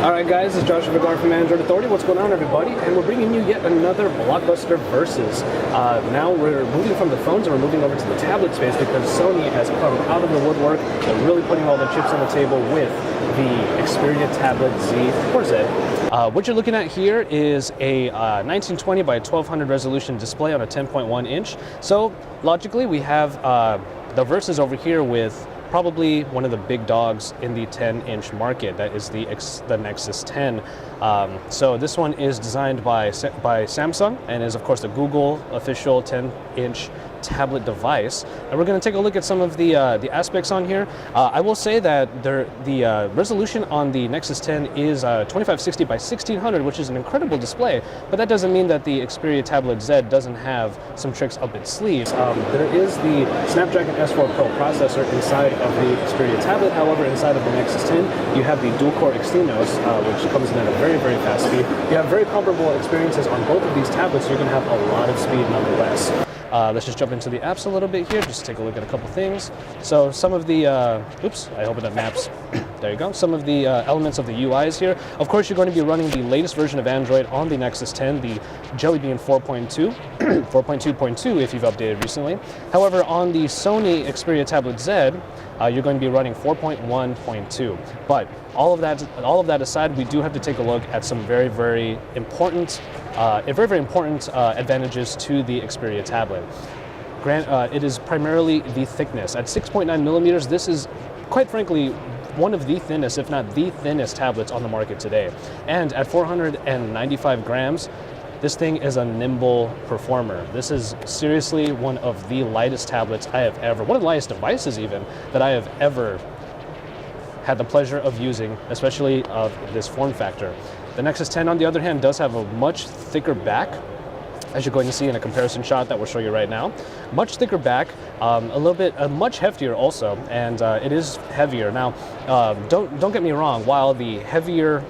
Alright guys, it's Josh Vergara from Android Authority. What's going on, everybody? And we're bringing you yet another blockbuster versus. Now we're moving from the phones and we're moving over to the tablet space because Sony has come out of the woodwork and really putting all the chips on the table with the Xperia Tablet Z or Z. What you're looking at here is a 1920 by 1200 resolution display on a 10.1 inch. So logically we have the versus over here with probably one of the big dogs in the 10-inch market. That is the Nexus 10. So this one is designed by Samsung and is of course the Google official 10-inch tablet device. And we're going to take a look at some of the aspects on here. I will say that the resolution on the Nexus 10 is 2560 by 1600, which is an incredible display, but that doesn't mean that the Xperia Tablet Z doesn't have some tricks up its sleeves. There is the Snapdragon S4 Pro processor inside of the Xperia Tablet. However, inside of the Nexus 10, you have the dual-core Exynos, which comes in at a very, very fast speed. You have very comparable experiences on both of these tablets, so you're going to have a lot of speed nonetheless. Let's just jump into the apps a little bit here, just take a look at a couple things. So some of the, oops, I hope it maps. There you go. Some of the elements of the UIs here. Of course, you're going to be running the latest version of Android on the Nexus 10, the Jelly Bean 4.2, 4.2.2 if you've updated recently. However, on the Sony Xperia Tablet Z, you're going to be running 4.1.2. But all of that aside, we do have to take a look at some very, very important advantages to the Xperia tablet. It is primarily the thickness. At 6.9 millimeters, this is quite frankly one of the thinnest, if not the thinnest tablets on the market today. And at 495 grams, this thing is a nimble performer. This is seriously one of the lightest tablets I have ever, one of the lightest devices even, that I have ever had the pleasure of using, especially of this form factor. The Nexus 10, on the other hand, does have a much thicker back, as you're going to see in a comparison shot that we'll show you right now. Much thicker back, much heftier also, and it is heavier. Now, don't get me wrong, while the heavier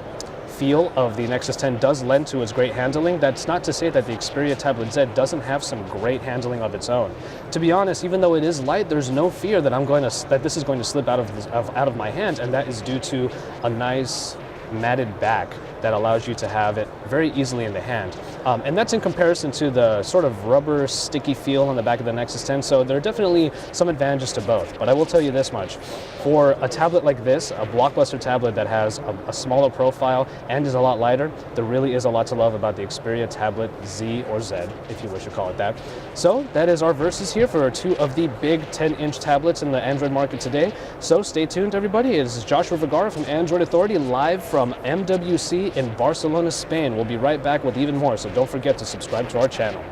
feel of the Nexus 10 does lend to its great handling, that's not to say that the Xperia Tablet Z doesn't have some great handling of its own. To be honest, even though it is light, there's no fear that this is going to slip out of my hand, and that is due to a nice matted back that allows you to have it very easily in the hand. And that's in comparison to the sort of rubber sticky feel on the back of the Nexus 10, so there are definitely some advantages to both. But I will tell you this much, for a tablet like this, a blockbuster tablet that has a smaller profile and is a lot lighter, there really is a lot to love about the Xperia Tablet Z or Z, if you wish to call it that. So that is our versus here for two of the big 10-inch tablets in the Android market today. So stay tuned, everybody. This is Joshua Vergara from Android Authority, live from MWC in Barcelona, Spain. We'll be right back with even more, so don't forget to subscribe to our channel.